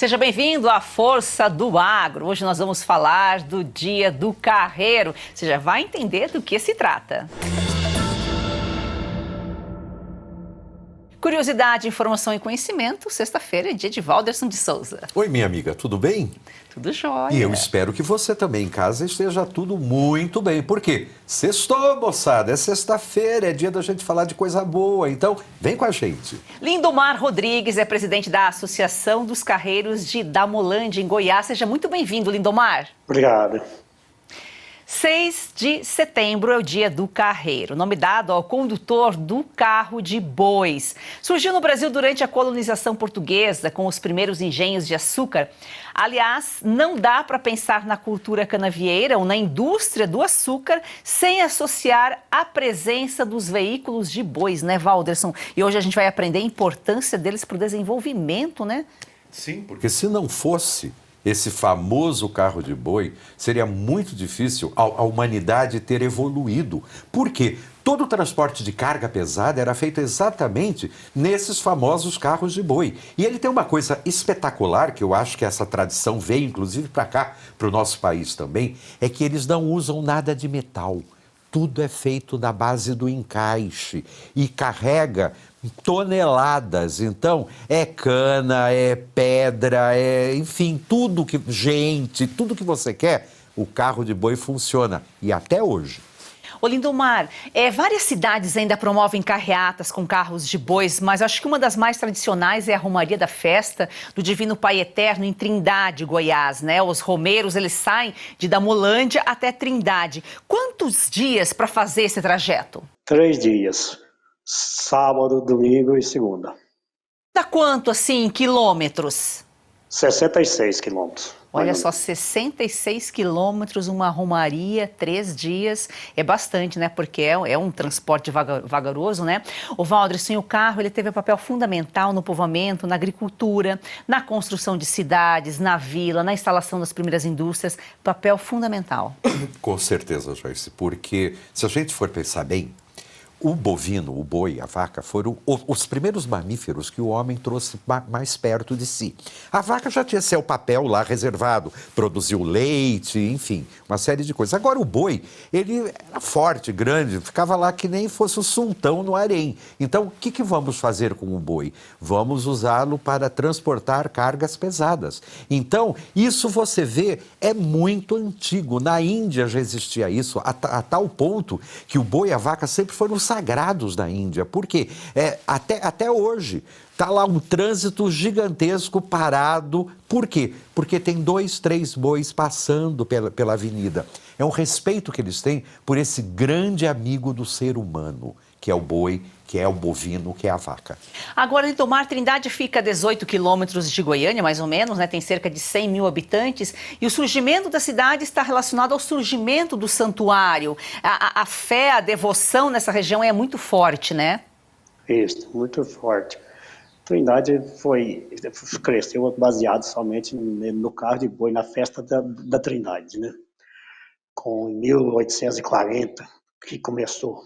Seja bem-vindo à Força do Agro. Hoje nós vamos falar do Dia do Carreiro. Você já vai entender do que se trata. Curiosidade, informação e conhecimento. Sexta-feira é dia de Walderson de Souza. Oi, minha amiga, tudo bem? Tudo jóia. E eu espero que você também em casa esteja tudo muito bem. Por quê? Sextou, moçada. É sexta-feira, é dia da gente falar de coisa boa. Então, vem com a gente. Lindomar Rodrigues é presidente da Associação dos Carreiros de Damolândia, em Goiás. Seja muito bem-vindo, Lindomar. Obrigado. 6 de setembro é o Dia do Carreiro, nome dado ao condutor do carro de bois. Surgiu no Brasil durante a colonização portuguesa, com os primeiros engenhos de açúcar. Aliás, não dá para pensar na cultura canavieira ou na indústria do açúcar sem associar a presença dos veículos de bois, né, Walderson? E hoje a gente vai aprender a importância deles para o desenvolvimento, né? Sim, porque se não fosse esse famoso carro de boi, seria muito difícil a humanidade ter evoluído. Por quê? Todo o transporte de carga pesada era feito exatamente nesses famosos carros de boi. E ele tem uma coisa espetacular, que eu acho que essa tradição veio inclusive para cá, para o nosso país também, é que eles não usam nada de metal. Tudo é feito na base do encaixe e carrega toneladas. Então, é cana, é pedra, enfim, tudo que você quer, o carro de boi funciona. E até hoje. Ô Lindomar, várias cidades ainda promovem carreatas com carros de bois, mas acho que uma das mais tradicionais é a Romaria da Festa do Divino Pai Eterno em Trindade, Goiás, né? Os romeiros, eles saem de Damolândia até Trindade. Quantos dias para fazer esse trajeto? 3 dias, sábado, domingo e segunda. Dá quanto, assim, quilômetros? 66 quilômetros. Olha só, 66 quilômetros, uma romaria, 3 dias, é bastante, né? Porque é um transporte vagaroso, né? O Walderson, o carro, ele teve um papel fundamental no povoamento, na agricultura, na construção de cidades, na vila, na instalação das primeiras indústrias, papel fundamental. Com certeza, Joyce, porque se a gente for pensar bem, o bovino, o boi, a vaca, foram os primeiros mamíferos que o homem trouxe mais perto de si. A vaca já tinha seu papel lá reservado, produziu leite, enfim, uma série de coisas. Agora o boi, ele era forte, grande, ficava lá que nem fosse um sultão no harém. Então, o que vamos fazer com o boi? Vamos usá-lo para transportar cargas pesadas. Então, isso você vê, é muito antigo. Na Índia já existia isso, a tal ponto que o boi e a vaca sempre foram sagrados da Índia. Por quê? Até hoje está lá um trânsito gigantesco parado. Por quê? Porque tem 2, 3 bois passando pela avenida. É um respeito que eles têm por esse grande amigo do ser humano, que é o boi, que é o bovino, que é a vaca. Agora, Lindomar, Trindade fica a 18 quilômetros de Goiânia, mais ou menos, né? Tem cerca de 100 mil habitantes. E o surgimento da cidade está relacionado ao surgimento do santuário. A fé, a devoção nessa região é muito forte, né? Isso, muito forte. Trindade cresceu baseado somente no carro de boi, na festa da Trindade, né? Com 1840 que começou.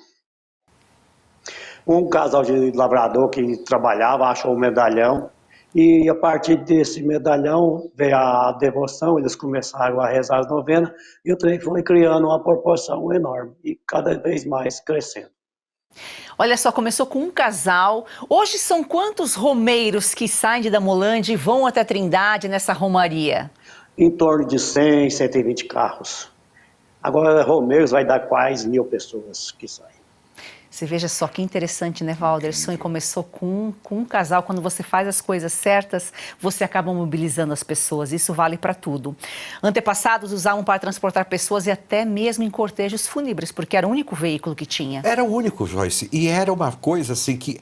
Um casal de lavrador que trabalhava achou um medalhão e a partir desse medalhão veio a devoção, eles começaram a rezar as novenas e o trem foi criando uma proporção enorme e cada vez mais crescendo. Olha só, começou com um casal. Hoje são quantos romeiros que saem de Damolândia e vão até Trindade nessa romaria? Em torno de 100, 120 carros. Agora, romeiros vai dar quase 1.000 pessoas que saem. Você veja só que interessante, né, Walderson? E começou com um casal. Quando você faz as coisas certas, você acaba mobilizando as pessoas. Isso vale para tudo. Antepassados usavam para transportar pessoas e até mesmo em cortejos fúnebres, porque era o único veículo que tinha. Era o único, Joyce. E era uma coisa assim que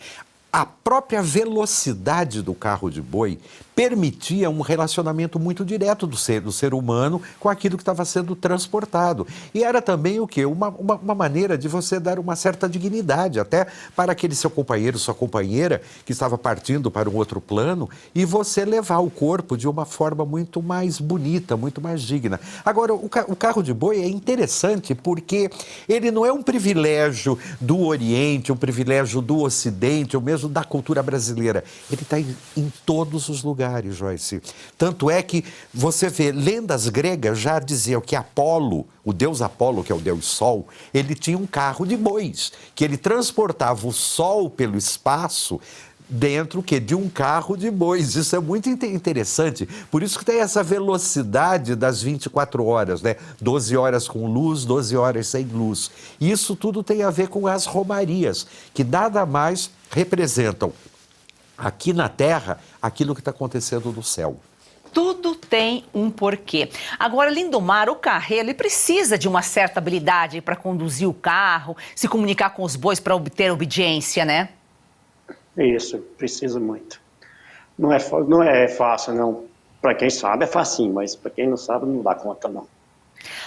a própria velocidade do carro de boi permitia um relacionamento muito direto do ser humano com aquilo que estava sendo transportado. E era também o quê? Uma maneira de você dar uma certa dignidade até para aquele seu companheiro, sua companheira, que estava partindo para um outro plano, e você levar o corpo de uma forma muito mais bonita, muito mais digna. Agora, o carro de boi é interessante porque ele não é um privilégio do Oriente, um privilégio do Ocidente, ou mesmo mesmo da cultura brasileira. Ele está em todos os lugares, Joyce. Tanto é que você vê, lendas gregas já diziam que Apolo, o deus Apolo, que é o deus Sol, ele tinha um carro de bois, que ele transportava o Sol pelo espaço dentro de um carro de bois. Isso é muito interessante. Por isso que tem essa velocidade das 24 horas, né? 12 horas com luz, 12 horas sem luz. Isso tudo tem a ver com as romarias, que nada mais representam aqui na Terra aquilo que está acontecendo no céu. Tudo tem um porquê. Agora, Lindomar, o carreiro, ele precisa de uma certa habilidade para conduzir o carro, se comunicar com os bois para obter obediência, né? Isso, precisa muito. Não é fácil, não. Para quem sabe é facinho, mas para quem não sabe não dá conta, não.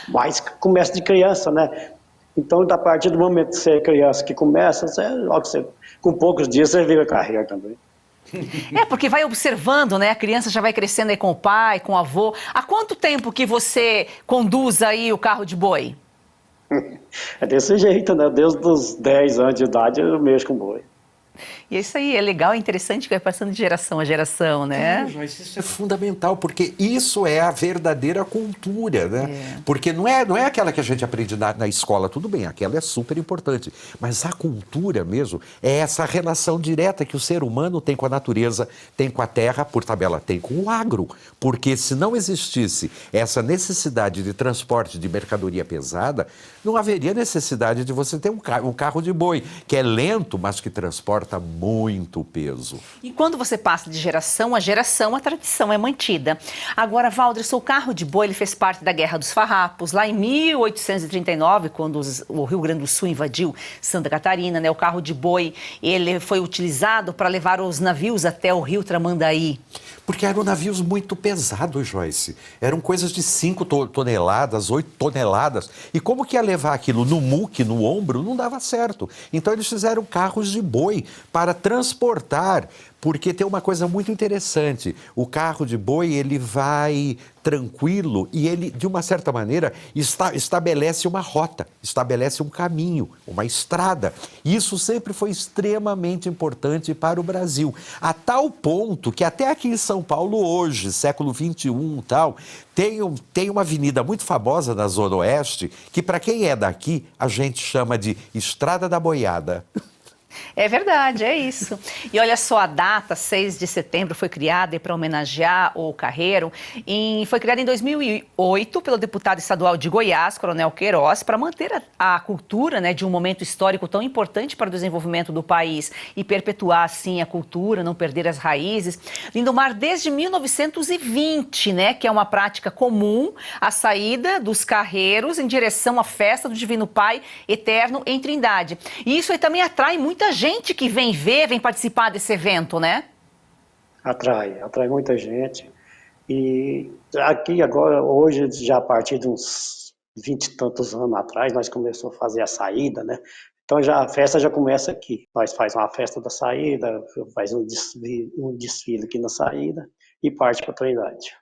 Mas começa de criança, né? Então, a partir do momento que você é criança que começa, com poucos dias você vira carreira também. Porque vai observando, né? A criança já vai crescendo aí com o pai, com o avô. Há quanto tempo que você conduz aí o carro de boi? É desse jeito, né? Desde os 10 anos de idade eu mexo com boi. E isso aí é legal, é interessante que vai passando de geração a geração, né? Joyce, isso é fundamental, porque isso é a verdadeira cultura, né? Porque não é aquela que a gente aprende na escola, tudo bem, aquela é super importante, mas a cultura mesmo é essa relação direta que o ser humano tem com a natureza, tem com a terra, por tabela, tem com o agro, porque se não existisse essa necessidade de transporte de mercadoria pesada, não haveria necessidade de você ter um carro de boi, que é lento, mas que transporta muito peso. E quando você passa de geração a geração, a tradição é mantida. Agora, Valderson, o carro de boi ele fez parte da Guerra dos Farrapos. Lá em 1839, quando o Rio Grande do Sul invadiu Santa Catarina, né, o carro de boi ele foi utilizado para levar os navios até o rio Tramandaí. Porque eram navios muito pesados, Joyce. Eram coisas de 5 toneladas, 8 toneladas. E como que ia levar aquilo no muque, no ombro? Não dava certo. Então eles fizeram carros de boi para transportar. Porque tem uma coisa muito interessante. O carro de boi, ele vai tranquilo e ele, de uma certa maneira, estabelece uma rota, estabelece um caminho, uma estrada. Isso sempre foi extremamente importante para o Brasil. A tal ponto que até aqui em São Paulo hoje, século XXI e tal, tem uma avenida muito famosa na Zona Oeste que, para quem é daqui, a gente chama de Estrada da Boiada. É verdade, é isso. E olha só, a data, 6 de setembro, foi criada para homenagear o carreiro. Foi criada em 2008 pelo deputado estadual de Goiás, Coronel Queiroz, para manter a cultura, né, de um momento histórico tão importante para o desenvolvimento do país e perpetuar, assim, a cultura, não perder as raízes. Lindomar, desde 1920, né, que é uma prática comum, a saída dos carreiros em direção à festa do Divino Pai Eterno em Trindade. E isso aí também atrai muita gente que vem participar desse evento, né? Atrai muita gente. E aqui agora, hoje, já a partir de uns 20 e tantos anos atrás, nós começamos a fazer a saída, né? Então a festa já começa aqui. Nós faz uma festa da saída, faz um desfile aqui na saída e parte para a Trindade.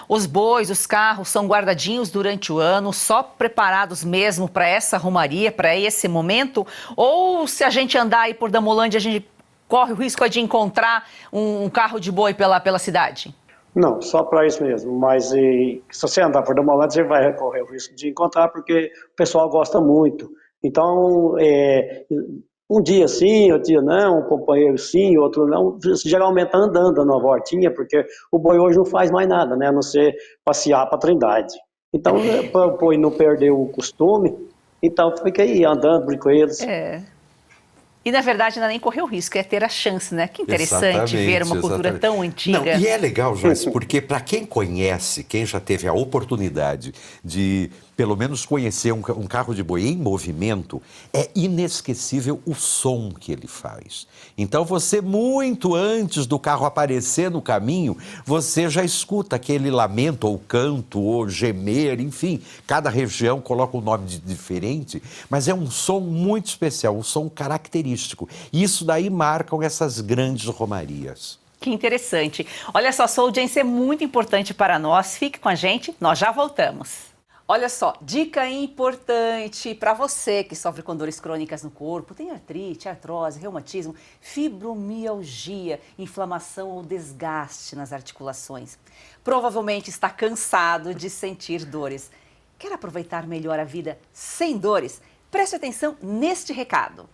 Os bois, os carros são guardadinhos durante o ano, só preparados mesmo para essa romaria, para esse momento? Ou se a gente andar aí por Damolândia, a gente corre o risco de encontrar um carro de boi pela cidade? Não, só para isso mesmo. Mas se você andar por Damolândia, você vai correr o risco de encontrar, porque o pessoal gosta muito. Então, um dia sim, outro dia não, um companheiro sim, outro não, geralmente tá andando, dando uma voltinha, porque o boi hoje não faz mais nada, né, a não ser passear para Trindade. Então, para o boi não perder o costume, então fica aí andando, brinco com eles. E, na verdade, não é nem correr o risco, é ter a chance, né? Que interessante ver uma cultura tão antiga. Não, e é legal, Joyce, porque para quem conhece, quem já teve a oportunidade de, pelo menos, conhecer um carro de boi em movimento, é inesquecível o som que ele faz. Então, você, muito antes do carro aparecer no caminho, você já escuta aquele lamento, ou canto, ou gemer, enfim. Cada região coloca um nome diferente, mas é um som muito especial, um som característico. E isso daí marcam essas grandes romarias. Que interessante. Olha só, sua audiência é muito importante para nós. Fique com a gente, nós já voltamos. Olha só, dica importante para você que sofre com dores crônicas no corpo, tem artrite, artrose, reumatismo, fibromialgia, inflamação ou desgaste nas articulações. Provavelmente está cansado de sentir dores. Quer aproveitar melhor a vida sem dores? Preste atenção neste recado.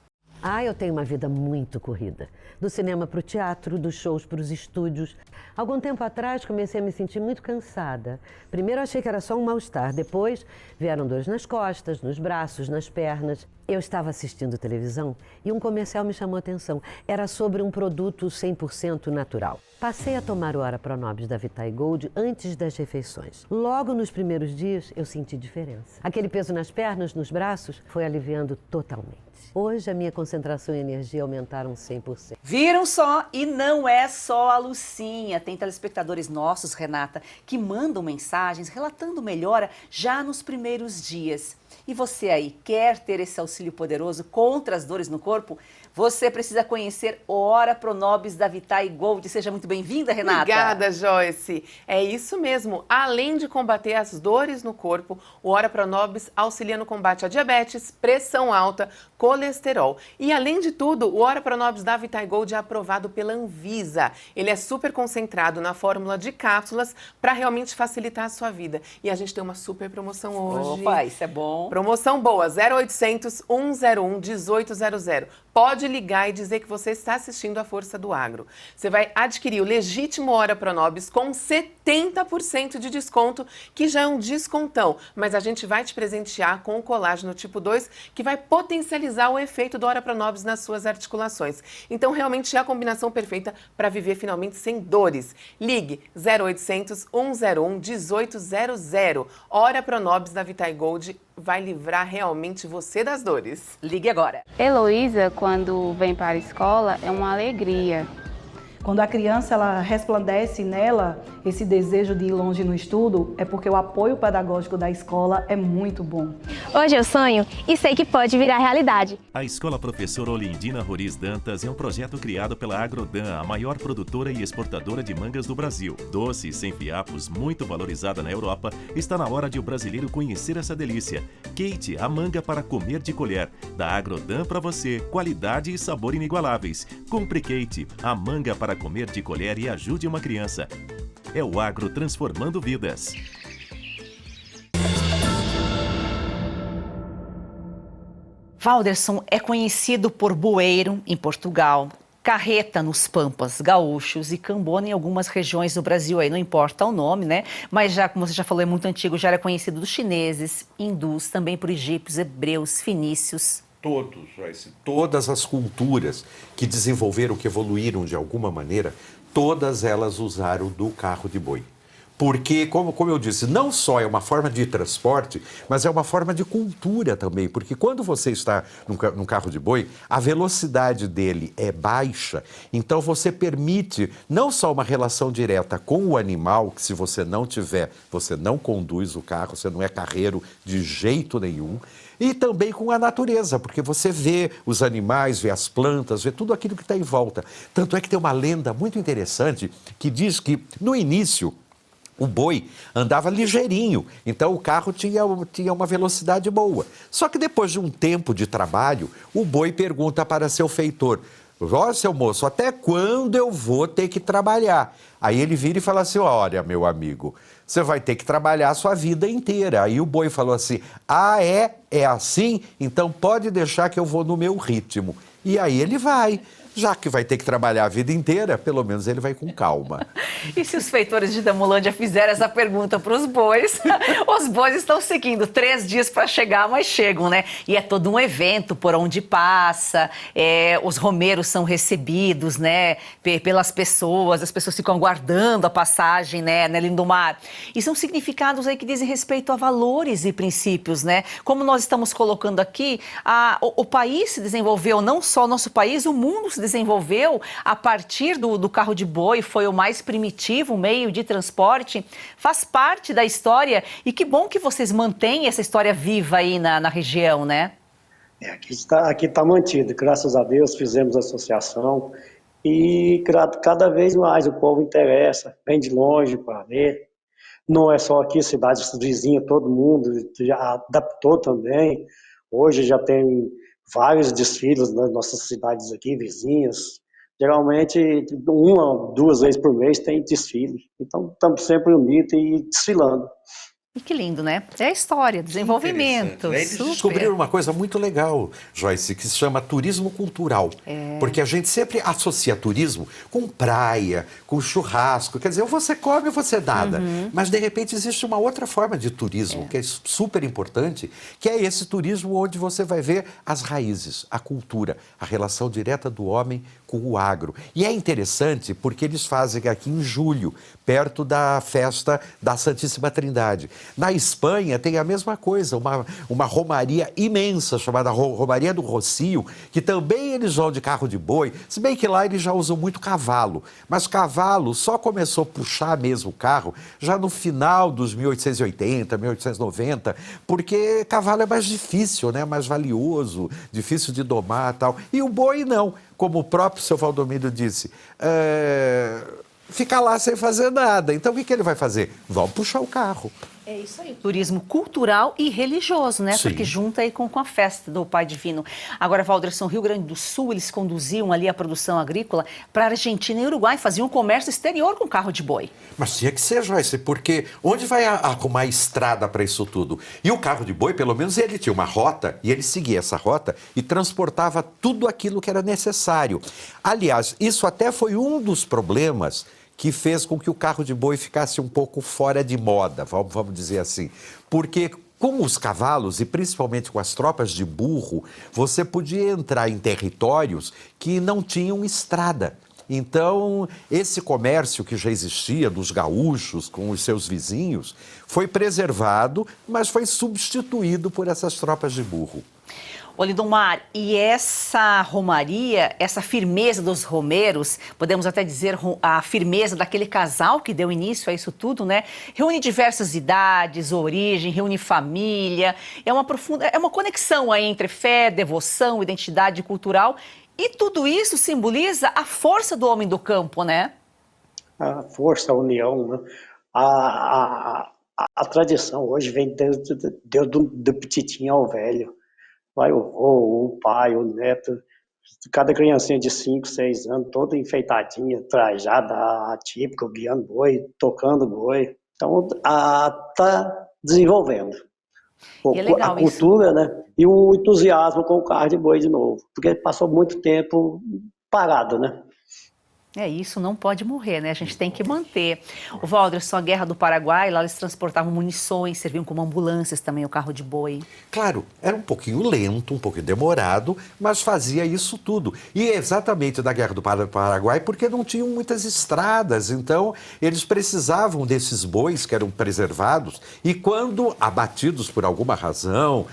Eu tenho uma vida muito corrida. Do cinema para o teatro, dos shows para os estúdios. Algum tempo atrás comecei a me sentir muito cansada. Primeiro achei que era só um mal-estar, depois vieram dores nas costas, nos braços, nas pernas. Eu estava assistindo televisão e um comercial me chamou a atenção. Era sobre um produto 100% natural. Passei a tomar o Ora Pronobis da Vitae Gold antes das refeições. Logo nos primeiros dias eu senti diferença. Aquele peso nas pernas, nos braços, foi aliviando totalmente. Hoje a minha concentração e energia aumentaram 100%. Viram só? E não é só a Lucinha. Tem telespectadores nossos, Renata, que mandam mensagens relatando melhora já nos primeiros dias. E você aí, quer ter esse auxílio poderoso contra as dores no corpo? Você precisa conhecer o Ora Pronobis da Vitae Gold. Seja muito bem-vinda, Renata. Obrigada, Joyce. É isso mesmo. Além de combater as dores no corpo, o Ora Pronobis auxilia no combate à diabetes, pressão alta, colesterol. E além de tudo, o Ora Pronobis da Vitae Gold é aprovado pela Anvisa. Ele é super concentrado na fórmula de cápsulas para realmente facilitar a sua vida. E a gente tem uma super promoção hoje. Opa, isso é bom. Promoção boa, 0800 101 1800. Pode ligar e dizer que você está assistindo a Força do Agro. Você vai adquirir o legítimo Ora Pronobis com 70% de desconto, que já é um descontão. Mas a gente vai te presentear com o colágeno tipo 2, que vai potencializar o efeito do Ora Pronobis nas suas articulações. Então, realmente é a combinação perfeita para viver finalmente sem dores. Ligue 0800 101 1800. Ora Pronobis da Vitae Gold vai livrar realmente você das dores. Ligue agora. Heloísa, quando vem para a escola, é uma alegria. Quando a criança ela resplandece nela esse desejo de ir longe no estudo, é porque o apoio pedagógico da escola é muito bom. Hoje eu sonho e sei que pode virar realidade. A Escola Professora Olindina Roriz Dantas é um projeto criado pela Agrodan, a maior produtora e exportadora de mangas do Brasil. Doce e sem fiapos, muito valorizada na Europa, está na hora de o brasileiro conhecer essa delícia. Kate, a manga para comer de colher. Da Agrodan para você, qualidade e sabor inigualáveis. Compre Kate, a manga para comer de colher e ajude uma criança. É o Agro transformando vidas. Walderson é conhecido por bueiro em Portugal, carreta nos Pampas gaúchos e cambona em algumas regiões do Brasil. Aí não importa o nome, né? Mas já, como você já falou, é muito antigo, já era conhecido dos chineses, hindus, também por egípcios, hebreus, fenícios. Todos, Joyce, todas as culturas que desenvolveram, que evoluíram de alguma maneira, todas elas usaram do carro de boi. Porque, como eu disse, não só é uma forma de transporte, mas é uma forma de cultura também. Porque quando você está num carro de boi, a velocidade dele é baixa, então você permite não só uma relação direta com o animal, que se você não tiver, você não conduz o carro, você não é carreiro de jeito nenhum, e também com a natureza, porque você vê os animais, vê as plantas, vê tudo aquilo que está em volta. Tanto é que tem uma lenda muito interessante que diz que, no início, o boi andava ligeirinho, então o carro tinha uma velocidade boa. Só que depois de um tempo de trabalho, o boi pergunta para seu feitor: ó, seu moço, até quando eu vou ter que trabalhar? Aí ele vira e fala assim: olha, meu amigo, você vai ter que trabalhar a sua vida inteira. Aí o boi falou assim: ah, é? É assim? Então pode deixar que eu vou no meu ritmo. E aí ele vai. Já que vai ter que trabalhar a vida inteira, pelo menos ele vai com calma. E se os feitores de Damolândia fizeram essa pergunta para os bois? Os bois estão seguindo 3 dias para chegar, mas chegam, né? E é todo um evento por onde passa, os romeiros são recebidos, né, pelas pessoas, as pessoas ficam aguardando a passagem, né, na Lindomar. E são significados aí que dizem respeito a valores e princípios, né? Como nós estamos colocando aqui, o país se desenvolveu, não só o nosso país, o mundo se desenvolveu a partir do carro de boi, foi o mais primitivo meio de transporte, faz parte da história, e que bom que vocês mantêm essa história viva aí na região, né? Aqui está mantido, graças a Deus fizemos associação e cada vez mais o povo interessa, vem de longe para ver. Não é só aqui, cidades vizinhas, todo mundo já adaptou também. Hoje já tem vários desfiles nas nossas cidades aqui, vizinhas. Geralmente, 1 ou 2 vezes por mês tem desfile. Então, estamos sempre unidos e desfilando. E que lindo, né? É a história, desenvolvimento. Eles super. descobriram uma coisa muito legal, Joyce, que se chama turismo cultural. Porque a gente sempre associa turismo com praia, com churrasco. Quer dizer, ou você come ou você nada. Mas, de repente, existe uma outra forma de turismo, que é super importante, que é esse turismo onde você vai ver as raízes, a cultura, a relação direta do homem com o agro. E é interessante porque eles fazem aqui em julho, perto da festa da Santíssima Trindade. Na Espanha tem a mesma coisa, uma romaria imensa chamada Romaria do Rocio, que também eles vão de carro de boi, se bem que lá eles já usam muito cavalo, mas cavalo só começou a puxar mesmo o carro já no final dos 1880, 1890, porque cavalo é mais difícil, né? Mais valioso, difícil de domar e tal. E o boi não, como o próprio seu Valdomiro disse, fica lá sem fazer nada. Então, o que ele vai fazer? Vamos puxar o carro. É isso aí. Turismo cultural e religioso, né? Sim. Porque junta aí com a festa do Pai Divino. Agora, Valderson, Rio Grande do Sul, eles conduziam ali a produção agrícola para a Argentina e Uruguai, faziam comércio exterior com carro de boi. Mas tinha que ser, Joyce, porque onde vai arrumar estrada para isso tudo? E o carro de boi, pelo menos, ele tinha uma rota, e ele seguia essa rota e transportava tudo aquilo que era necessário. Aliás, isso até foi um dos problemas que fez com que o carro de boi ficasse um pouco fora de moda, vamos dizer assim. Porque com os cavalos, e principalmente com as tropas de burro, você podia entrar em territórios que não tinham estrada. Então, esse comércio que já existia dos gaúchos com os seus vizinhos foi preservado, mas foi substituído por essas tropas de burro. Ô, Lindomar, e essa romaria, essa firmeza dos romeiros, podemos até dizer a firmeza daquele casal que deu início a isso tudo, né? Reúne diversas idades, origem, reúne família, é uma conexão aí entre fé, devoção, identidade cultural, e tudo isso simboliza a força do homem do campo, né? A força, a união, né? A tradição hoje vem desde do petitinho ao velho. Vai o vô, o pai, o neto, cada criancinha de 5, 6 anos, toda enfeitadinha, trajada, atípica, guiando boi, tocando boi. Então, está desenvolvendo. E é legal a cultura, isso, né? E o entusiasmo com o carro de boi de novo, porque passou muito tempo parado, né? É, isso não pode morrer, né? A gente tem que manter. O Valderson, a Guerra do Paraguai, lá eles transportavam munições, serviam como ambulâncias também, o carro de boi. Claro, era um pouquinho lento, um pouquinho demorado, mas fazia isso tudo. E exatamente da Guerra do Paraguai, porque não tinham muitas estradas, então eles precisavam desses bois que eram preservados e quando abatidos por alguma razão,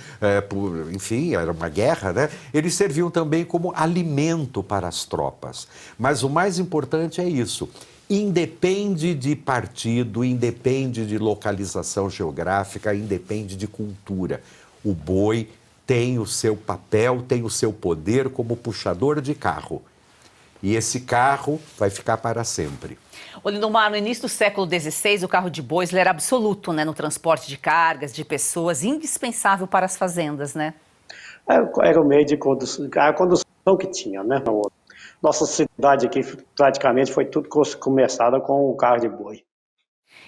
enfim, era uma guerra, né? Eles serviam também como alimento para as tropas. Mas o mais importante é isso. Independe de partido, independe de localização geográfica, independe de cultura. O boi tem o seu papel, tem o seu poder como puxador de carro. E esse carro vai ficar para sempre. Ô, Lindomar, no início do século XVI, o carro de bois era absoluto, né, no transporte de cargas, de pessoas, indispensável para as fazendas, né? Era o meio de condução, a condução que tinha, né? Nossa cidade aqui praticamente foi tudo começada com o carro de boi.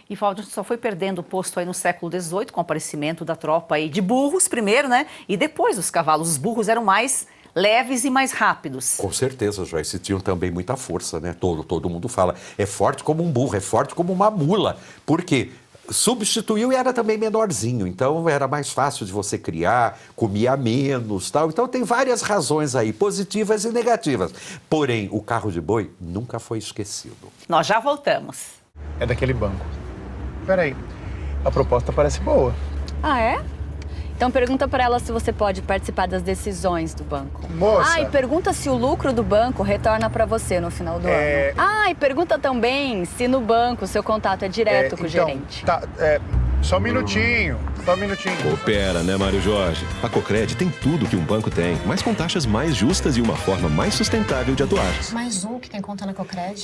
E Valdir só foi perdendo o posto aí no século XVIII, com o aparecimento da tropa aí de burros primeiro, né? E depois dos cavalos. Os burros eram mais leves e mais rápidos. Com certeza, Joyce, tinham também muita força, né? Todo mundo fala, é forte como um burro, é forte como uma mula. Por quê? Substituiu e era também menorzinho, então era mais fácil de você criar, comia menos, tal. Então tem várias razões aí, positivas e negativas. Porém, o carro de boi nunca foi esquecido. Nós já voltamos. É daquele banco. Peraí, a proposta parece boa. Ah, é? Então pergunta para ela se você pode participar das decisões do banco. Moça! Ah, e pergunta se o lucro do banco retorna para você no final do ano. Ah, e pergunta também se no banco o seu contato é direto com o gerente. Tá, só um minutinho. Coopera, né, Mário Jorge? A Cocred tem tudo que um banco tem, mas com taxas mais justas e uma forma mais sustentável de atuar. Mais um que tem conta na Cocred.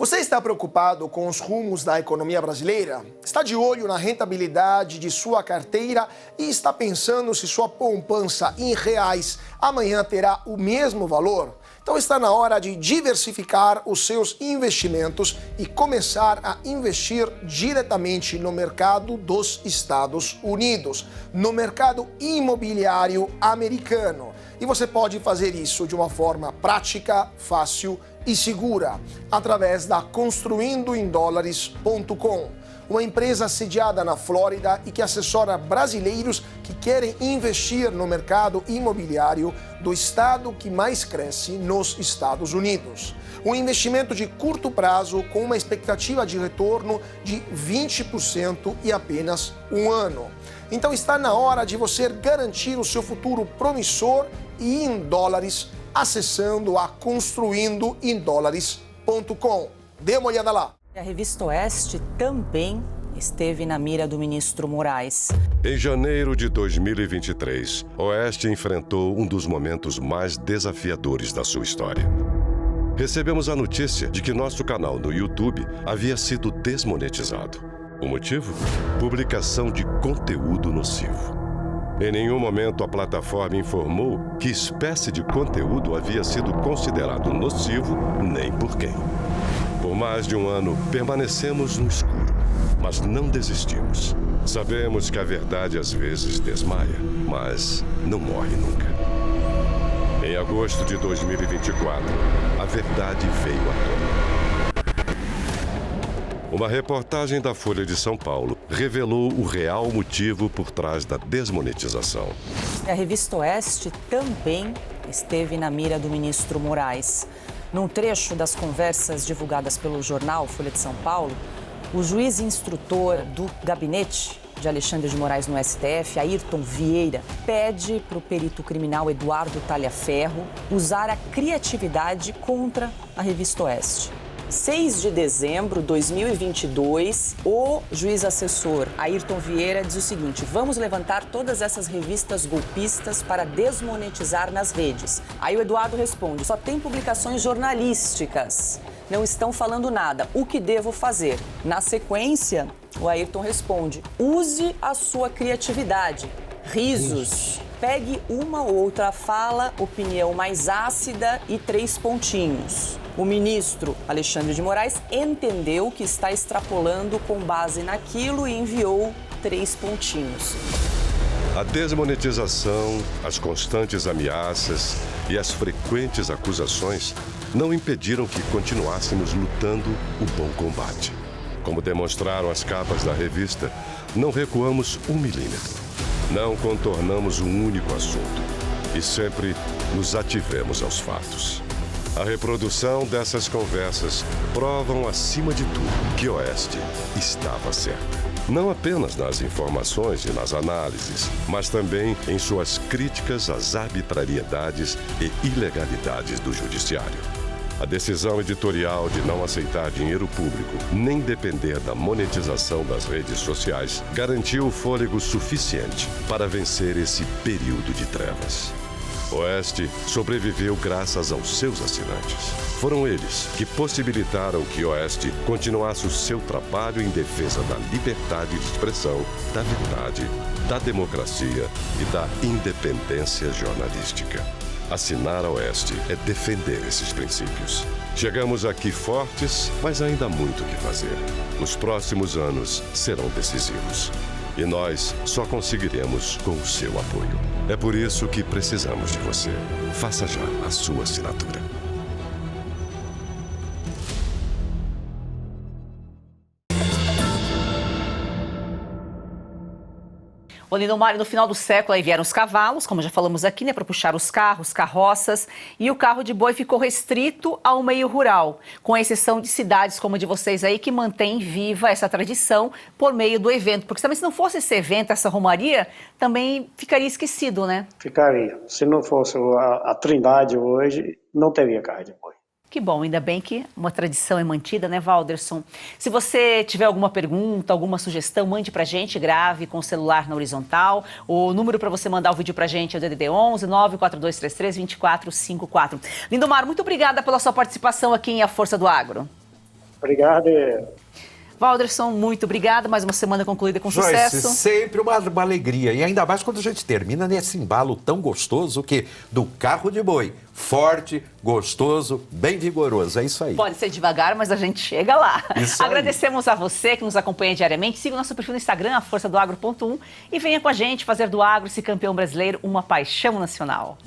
Você está preocupado com os rumos da economia brasileira? Está de olho na rentabilidade de sua carteira e está pensando se sua poupança em reais amanhã terá o mesmo valor? Então está na hora de diversificar os seus investimentos e começar a investir diretamente no mercado dos Estados Unidos, no mercado imobiliário americano. E você pode fazer isso de uma forma prática, fácil e segura, através da construindoemdólares.com, uma empresa sediada na Flórida e que assessora brasileiros que querem investir no mercado imobiliário do estado que mais cresce nos Estados Unidos. Um investimento de curto prazo com uma expectativa de retorno de 20% e apenas um ano. Então está na hora de você garantir o seu futuro promissor e em dólares, acessando a construindoemdólares.com. Dê uma olhada lá. A revista Oeste também esteve na mira do ministro Moraes. Em janeiro de 2023, Oeste enfrentou um dos momentos mais desafiadores da sua história. Recebemos a notícia de que nosso canal no YouTube havia sido desmonetizado. O motivo? Publicação de conteúdo nocivo. Em nenhum momento a plataforma informou que espécie de conteúdo havia sido considerado nocivo, nem por quem. Por mais de um ano, permanecemos no escuro, mas não desistimos. Sabemos que a verdade às vezes desmaia, mas não morre nunca. Em agosto de 2024, a verdade veio à tona. Uma reportagem da Folha de São Paulo revelou o real motivo por trás da desmonetização. A revista Oeste também esteve na mira do ministro Moraes. Num trecho das conversas divulgadas pelo jornal Folha de São Paulo, o juiz instrutor do gabinete de Alexandre de Moraes no STF, Ayrton Vieira, pede para o perito criminal Eduardo Talhaferro usar a criatividade contra a revista Oeste. 6 de dezembro de 2022, o juiz assessor Ayrton Vieira diz o seguinte: vamos levantar todas essas revistas golpistas para desmonetizar nas redes. Aí o Eduardo responde: só tem publicações jornalísticas, não estão falando nada, o que devo fazer? Na sequência, o Ayrton responde: use a sua criatividade, risos. Pegue uma ou outra fala, opinião mais ácida e 3 pontinhos. O ministro Alexandre de Moraes entendeu que está extrapolando com base naquilo e enviou 3 pontinhos. A desmonetização, as constantes ameaças e as frequentes acusações não impediram que continuássemos lutando o bom combate. Como demonstraram as capas da revista, não recuamos 1 milímetro. Não contornamos um único assunto e sempre nos ativemos aos fatos. A reprodução dessas conversas provam, acima de tudo, que Oeste estava certa. Não apenas nas informações e nas análises, mas também em suas críticas às arbitrariedades e ilegalidades do judiciário. A decisão editorial de não aceitar dinheiro público, nem depender da monetização das redes sociais, garantiu o fôlego suficiente para vencer esse período de trevas. Oeste sobreviveu graças aos seus assinantes. Foram eles que possibilitaram que Oeste continuasse o seu trabalho em defesa da liberdade de expressão, da verdade, da democracia e da independência jornalística. Assinar a Oeste é defender esses princípios. Chegamos aqui fortes, mas ainda há muito o que fazer. Os próximos anos serão decisivos. E nós só conseguiremos com o seu apoio. É por isso que precisamos de você. Faça já a sua assinatura. Ô, Lindomar, no final do século aí vieram os cavalos, como já falamos aqui, né, para puxar os carros, carroças, e o carro de boi ficou restrito ao meio rural, com exceção de cidades como a de vocês aí, que mantém viva essa tradição por meio do evento. Porque também se não fosse esse evento, essa romaria, também ficaria esquecido, né? Ficaria. Se não fosse a Trindade hoje, não teria carro de boi. Que bom, ainda bem que uma tradição é mantida, né, Valderson? Se você tiver alguma pergunta, alguma sugestão, mande pra gente, grave com o celular na horizontal. O número para você mandar o vídeo pra gente é o DDD 11 94233 2454. Lindomar, muito obrigada pela sua participação aqui em A Força do Agro. Obrigado. Walderson, muito obrigada. Mais uma semana concluída com Joyce, sucesso. Sempre uma alegria. E ainda mais quando a gente termina nesse embalo tão gostoso que do carro de boi. Forte, gostoso, bem vigoroso. É isso aí. Pode ser devagar, mas a gente chega lá. Isso aí. Agradecemos a você que nos acompanha diariamente. Siga o nosso perfil no Instagram, aforçadoagro.1, e venha com a gente fazer do agro esse campeão brasileiro uma paixão nacional.